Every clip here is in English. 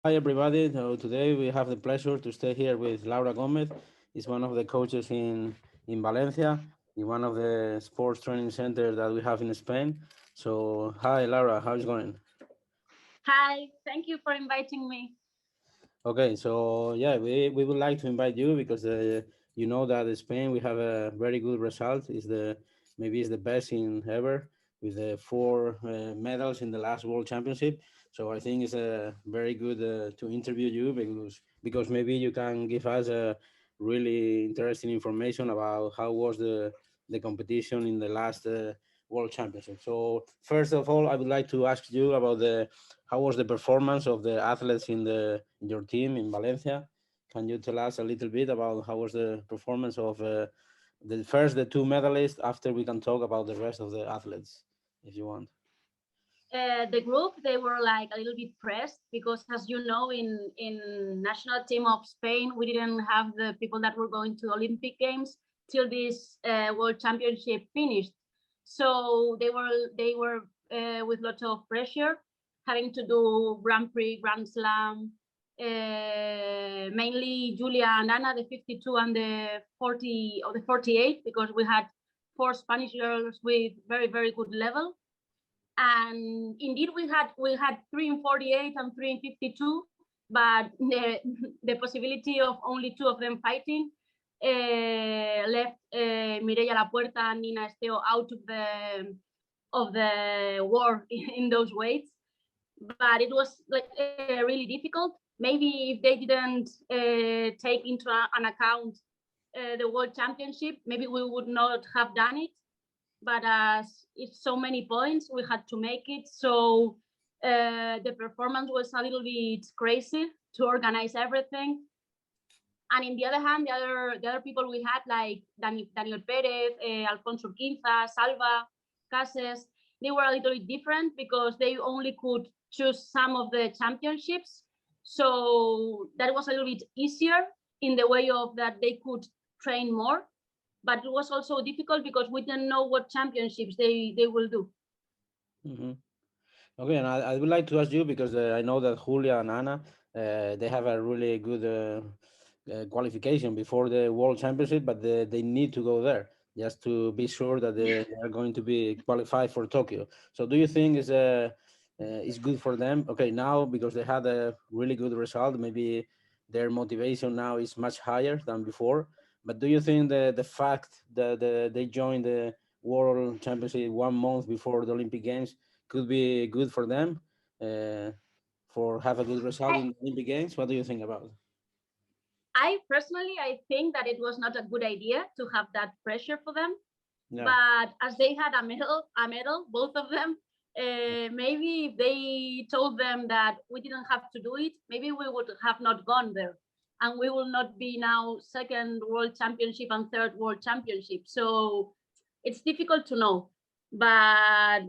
Hi everybody. So today we have the pleasure to stay here with Laura Gómez. Is one of the coaches in Valencia, in one of the sports training centers that we have in Spain. So hi Laura, how's it going? Hi, thank you for inviting me. Okay, so yeah, we would like to invite you because you know that in Spain we have a very good result. Is the maybe it's the best in ever with the four medals in the last World Championship. So I think it's very good to interview you because maybe you can give us a really interesting information about how was the competition in the last World Championship. So first of all, I would like to ask you about the how was the performance of the athletes in your team in Valencia? Can you tell us a little bit about how was the performance of the two medalists? After we can talk about the rest of the athletes, if you want. The group they were like a little bit pressed because, as you know, in national team of Spain, we didn't have the people that were going to Olympic Games till this World Championship finished. So they were with lots of pressure, having to do Grand Prix, Grand Slam. Mainly Julia and Anna, the 52 and the 40 or the 48, because we had four Spanish girls with very good level. And indeed we had 3 in 48 and 3 in 52, but the possibility of only two of them fighting left Mireia Lapuerta and Nina Esteo out of the war in those weights. But it was like really difficult. Maybe if they didn't take into an account the world championship, maybe we would not have done it. But as it's so many points, we had to make it. So the performance was a little bit crazy to organize everything. And in the other hand, the other people we had, like Daniel Perez, Alfonso Quinza, Salva, Cases, they were a little bit different because they only could choose some of the championships. So that was a little bit easier in the way of that they could train more. But it was also difficult because we didn't know what championships they will do. Hmm. Okay, and I would like to ask you because I know that Julia and Anna they have a really good qualification before the World Championship, but they need to go there just to be sure that they are going to be qualified for Tokyo. So, do you think is good for them? Okay, now because they had a really good result, maybe their motivation now is much higher than before. But do you think the fact that they joined the World Championship 1 month before the Olympic Games could be good for them uh, for have a good result I, in the Olympic Games? What do you think about it? I personally, I think that it was not a good idea to have that pressure for them. Yeah. But as they had a medal, both of them, maybe if they told them that we didn't have to do it, maybe we would have not gone there, and we will not be now second world championship and third world championship. So it's difficult to know, but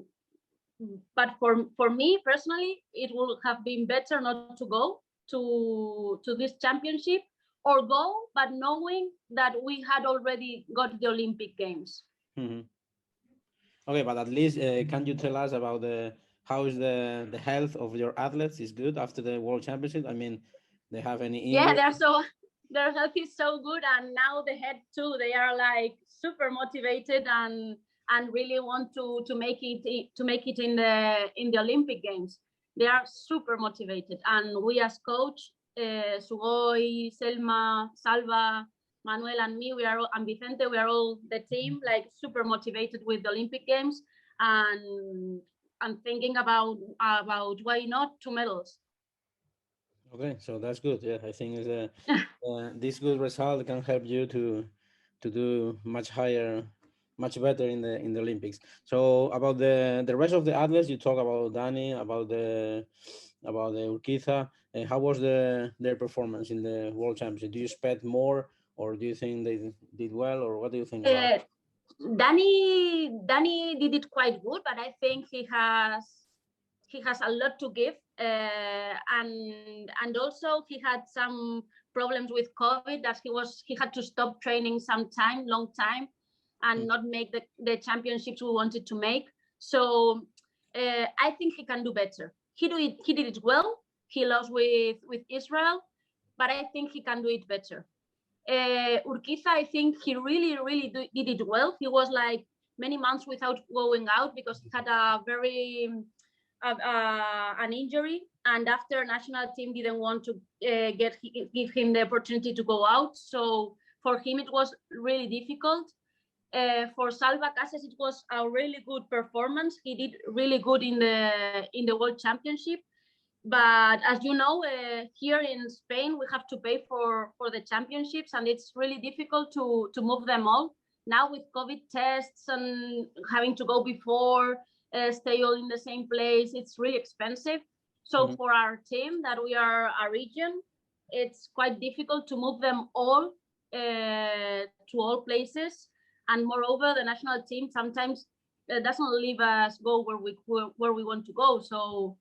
for me personally, it would have been better not to go to this championship, or go but knowing that we had already got the Olympic Games. Hmm. Okay, but at least can you tell us about the how is the health of your athletes is good after the World Championship? I mean, they have any Yeah, injury? their health is so good, and now the head too. They are like super motivated and really want to make it in the Olympic Games. They are super motivated, and we as coach, Sugoi, Selma, Salva, Manuel, and me, and Vicente, we are all the team, like super motivated with the Olympic Games, and thinking about why not 2 medals. Okay, so that's good. Yeah, I think is this good result can help you to do much higher, much better in the Olympics. So about the rest of the athletes, you talk about Dani, about the Urquiza. How was their performance in the World Championship? Do you expect more, or do you think they did well, or what do you think about? Uh, Danny did it quite good, but I think he has a lot to give, and also he had some problems with COVID, that he had to stop training some time, long time, and Mm. not make the championships we wanted to make. So I think he can do better. He did it well. he lost with Israel, but I think he can do it better. Urquiza, I think he really did it well. He was like many months without going out because he had a very an injury, and after national team didn't want to give him the opportunity to go out. So for him it was really difficult. For Salva Casas, it was a really good performance. He did really good in the World Championship. But as you know, here in Spain, we have to pay for the championships, and it's really difficult to move them all. Now with COVID tests and having to go before, stay all in the same place, it's really expensive. So for our team, that we are a region, it's quite difficult to move them all to all places. And moreover, the national team sometimes doesn't leave us go where we want to go. So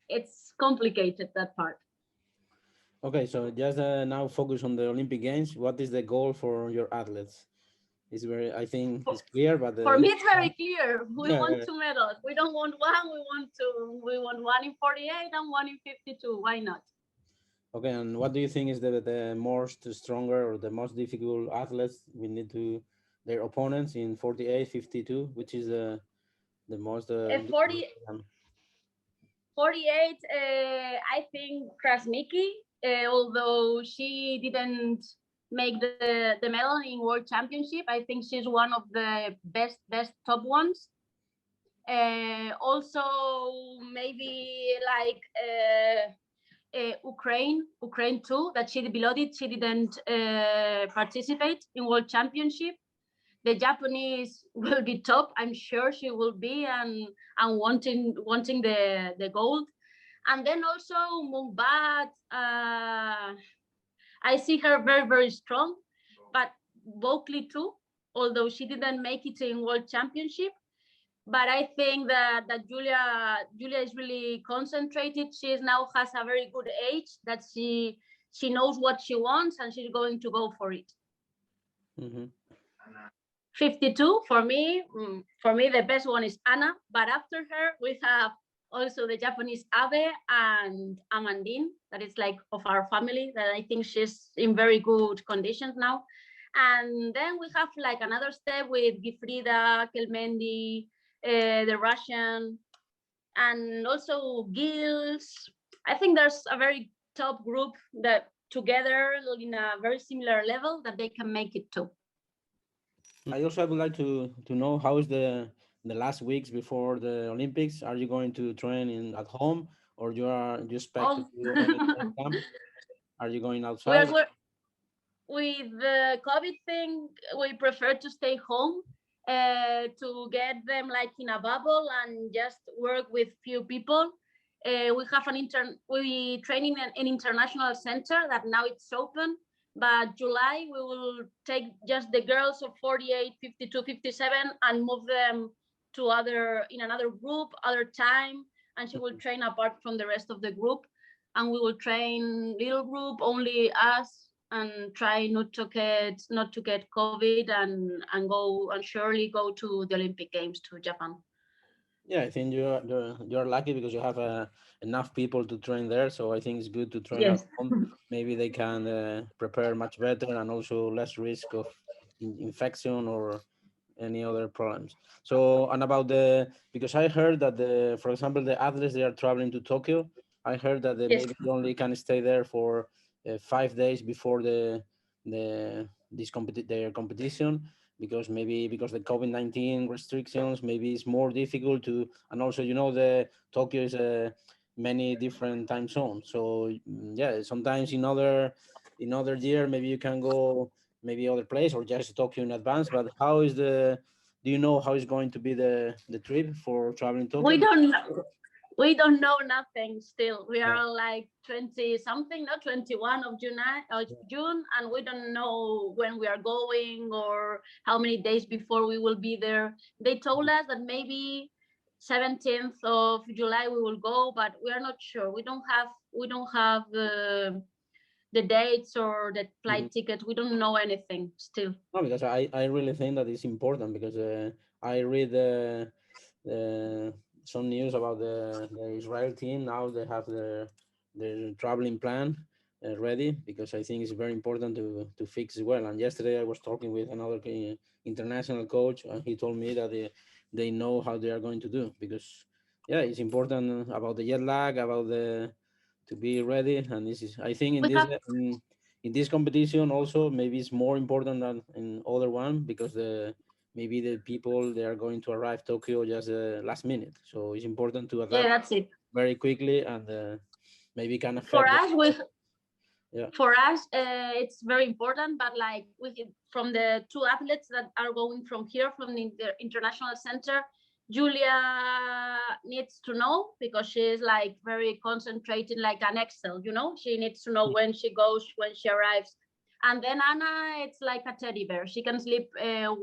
it's complicated, that part. Okay, so just now focus on the Olympic Games. What is the goal for your athletes? It's very, I think it's clear, but for me it's very clear. We want 2 medals. We don't want one. We want two. We want one in 48 and one in 52. Why not? Okay, and what do you think is the most stronger or the most difficult athletes we need to their opponents in 48, 52, which is the most 48, I think Krasniki, although she didn't make the medal in World Championship, I think she's one of the best top ones. Also, maybe like Ukraine too, that she below it, she didn't participate in World Championship. The Japanese will be top. I'm sure she will be and wanting the gold. And then also Mumbat, I see her very strong, but Vocally too, although she didn't make it in World Championship. But I think that Julia is really concentrated. She now has a very good age, that she knows what she wants and she's going to go for it. 52 for me the best one is Anna, but after her we have also the Japanese Abe and Amandine, that is like of our family, that I think she's in very good conditions now. And then we have like another step with Gifrida, Kelmendi, the Russian, and also Gilles. I think there's a very top group that together in a very similar level that they can make it too. I also would like to know how is the last weeks before the Olympics. Are you going to train at home, or you expect to do camp? Are you going outside? With the COVID thing, we prefer to stay home to get them like in a bubble and just work with few people. We have we train in an international center that now it's open. But July, we will take just the girls of 48, 52, 57 and move them to in another group, other time. And she will train apart from the rest of the group. And we will train little group, only us, and try not to get COVID and go and surely go to the Olympic Games to Japan. Yeah, I think you're lucky because you have enough people to train there. So I think it's good to train at home. Maybe they can prepare much better and also less risk of infection or any other problems. So, and about because I heard that for example, the athletes, they are traveling to Tokyo. I heard that they maybe only can stay there for 5 days before their competition, because the COVID-19 restrictions, maybe it's more difficult to, and also, the Tokyo is many different time zones. So yeah, sometimes in other year, maybe you can go maybe other place or just Tokyo in advance. But do you know how is going to be the trip for traveling Tokyo? We don't know nothing still. We are like 20 something, not 21 of June, and we don't know when we are going or how many days before we will be there. They told us that maybe 17th of July we will go, but we are not sure. We don't have the dates or the flight tickets. We don't know anything still. No, because I really think that it's important, because I read some news about the Israel team. Now they have the traveling plan ready, because I think it's very important to fix it well. And yesterday I was talking with another international coach, and he told me that they know how they are going to do, because yeah, it's important about the jet lag, about the to be ready. And this is, I think, in We this have in this competition also maybe it's more important than in other one, because the maybe the people they are going to arrive Tokyo just last minute, so it's important to yeah, adapt that's it. very quickly, and maybe can For affect the us, we yeah. for us it's very important, but like from the two athletes that are going from here from the international center, Julia needs to know, because she's like very concentrated like an Excel, she needs to know when she goes, when she arrives. And then Anna, it's like a teddy bear. She can sleep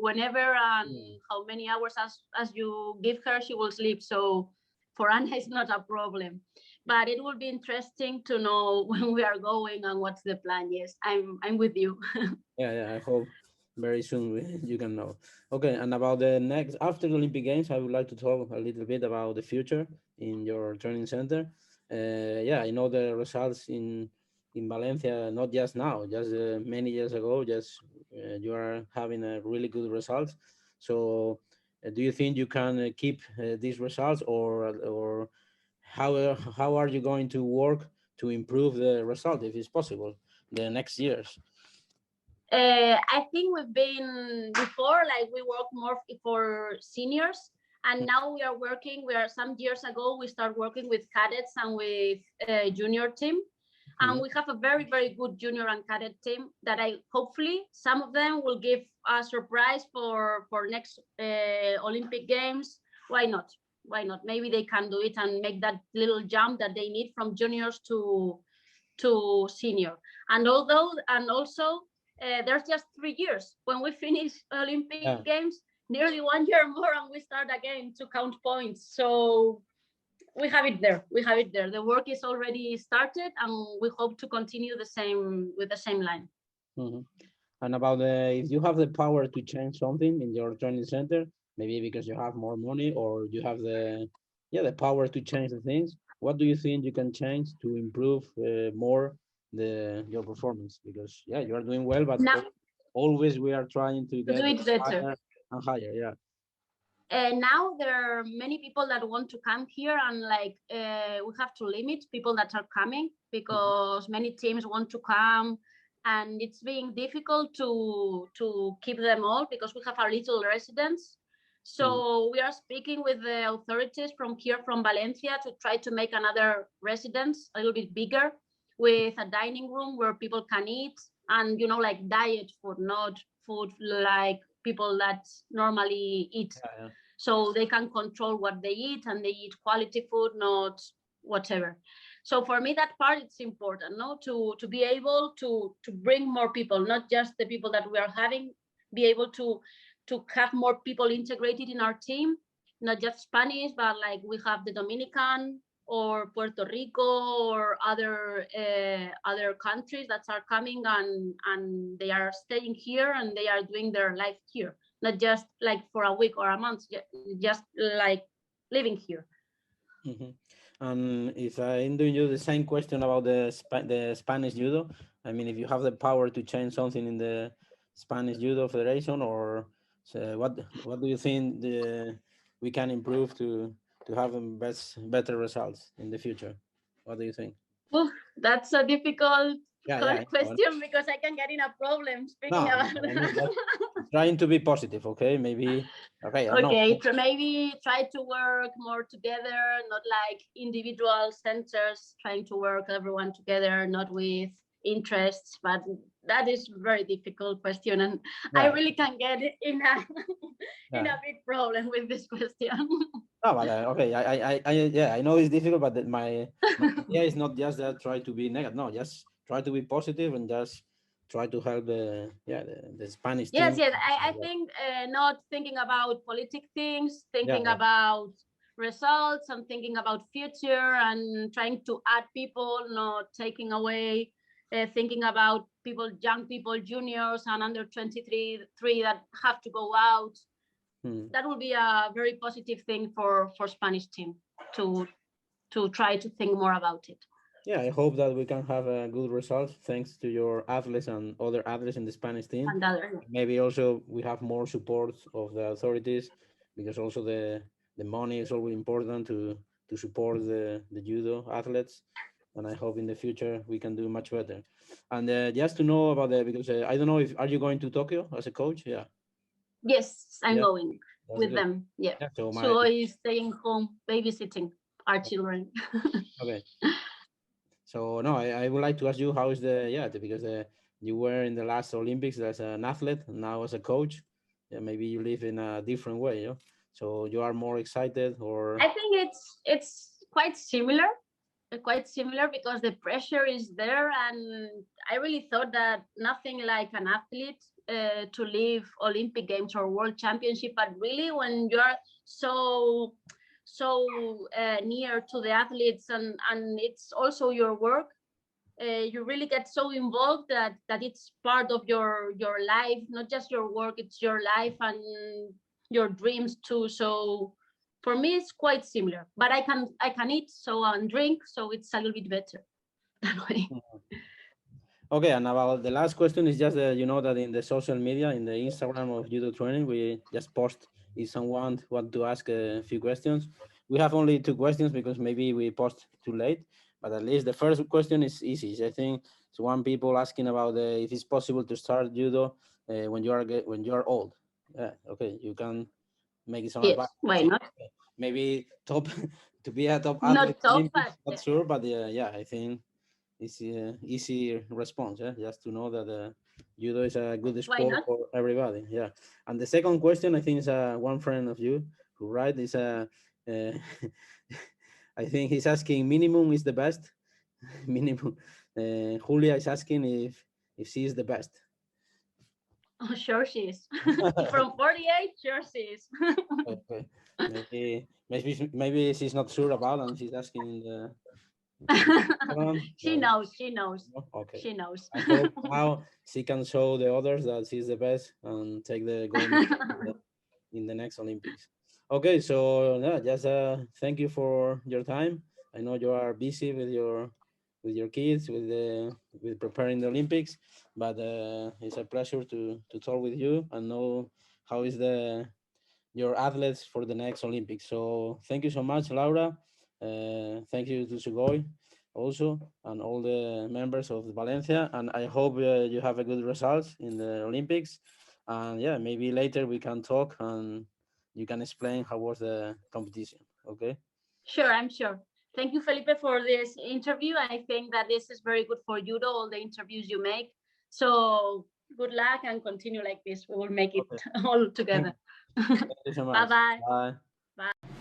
whenever and how many hours as you give her, she will sleep. So for Anna, it's not a problem, but it will be interesting to know when we are going and what's the plan. Yes, I'm with you. Yeah, I hope very soon you can know. Okay, and about the next after the Olympic Games, I would like to talk a little bit about the future in your training center. Yeah, I know the results in Valencia, not just now, just many years ago. Just you are having a really good results. So, do you think you can keep these results, or how are you going to work to improve the result if it's possible the next years? I think we've been before, like we work more for seniors, and now we are working. We are some years ago we start working with cadets and with junior team, and we have a very good junior and cadet team that I hopefully some of them will give a surprise for next Olympic Games. Why not? Why not? Maybe they can do it and make that little jump that they need from juniors to senior. And also there's just 3 years. When we finish Olympic Games, nearly 1 year more, and we start again to count points. So we have it there. We have it there. The work is already started, and we hope to continue the same with the same line. And about if you have the power to change something in your training center, maybe because you have more money or you have the power to change the things, what do you think you can change to improve more your performance? Because yeah, you are doing well, but Now, always we are trying to to get do it better. higher and higher. Yeah. Now there are many people that want to come here, and like we have to limit people that are coming, because many teams want to come, and it's being difficult to keep them all, because we have our little residence. So we are speaking with the authorities from here, from Valencia, to try to make another residence a little bit bigger, with a dining room where people can eat, and like diet food, not food like people that normally eat. So they can control what they eat, and they eat quality food, not whatever. So for me, that part, it's important, no, to be able to bring more people, not just the people that we are having, be able to have more people integrated in our team, not just Spanish, but like we have the Dominican or Puerto Rico or other countries that are coming, and they are staying here, and they are doing their life here, not just like for a week or a month, just like living here. And if I'm doing you the same question about the Spanish judo, I mean, if you have the power to change something in the Spanish Judo Federation, or so what do you think we can improve to have better results in the future? What do you think? Well, that's a difficult Yeah. question, because I can get in a problem speaking about I mean, trying to be positive, okay? Maybe, okay, I know. Okay, maybe try to work more together, not like individual centers, trying to work everyone together, not with interests, but that is very difficult question, and I really can get in a big problem with this question. No, but okay, I know it's difficult, but my idea is not just that try to be negative. No, just try to be positive and just try to help the Spanish team. Yes, I think not thinking about politic things, thinking about results, and thinking about future, and trying to add people, not taking away. Thinking about people, young people, juniors, and under 23 that have to go out. That will be a very positive thing for Spanish team to try to think more about it. yeah, I hope that we can have a good result thanks to your athletes and other athletes in the Spanish team. And other. Maybe also we have more support of the authorities, because also the money is always important to support the judo athletes. And I hope in the future we can do much better. And just to know about because I don't know, if are you going to Tokyo as a coach? Yeah, Yes, I'm yeah, going that's with good. them. Yeah. Yeah, so my So is staying home babysitting our children. okay. So no, I would like to ask you, how is because you were in the last Olympics as an athlete, now as a coach. Yeah, maybe you live in a different way, so you are more excited, or I think it's quite similar because the pressure is there, and I really thought that nothing like an athlete to leave Olympic Games or World Championship, but really when you are so near to the athletes, and it's also your work, you really get so involved that it's part of your life, not just your work, it's your life and your dreams too. So for me it's quite similar, but I can eat so and drink, so it's a little bit better that way. okay. And about the last question is just you know that in the social media, in the Instagram of judo training, we just post if someone want to ask a few questions. We have only two questions because maybe we post too late, but at least the first question is easy. I think it's one people asking about if it's possible to start judo when when you are old. Yeah, okay, you can make some Yes, advice. why not? Maybe top to be a top athlete Not in top, Olympics, but not sure, but yeah, I think it's easy response. Yeah, just to know that judo is a good why sport not? for everybody. Yeah, and the second question, I think, is one friend of you who write is uh, I think he's asking minimum is the best. Minimum. Julia is asking if she is the best. Oh, sure she is. From 48, sure she is. Okay. Maybe she's not sure about, and she's asking in the Instagram. She knows, she knows, No? Okay. she knows. I hope now she can show the others that she's the best and take the gold medal in the next Olympics. Okay, so yeah, just thank you for your time. I know you are busy with your kids, with preparing the Olympics, but it's a pleasure to talk with you and know how is your athletes for the next Olympics. So thank you so much, Laura. Thank you to Sugoi also, and all the members of Valencia. And I hope you have a good results in the Olympics. And yeah, maybe later we can talk and you can explain how was the competition. Okay. Sure, I'm sure. Thank you, Felipe, for this interview. I think that this is very good for judo, all the interviews you make. So good luck and continue like this. We will make it Okay. all together. Thank you so much. Bye-bye. Bye. Bye.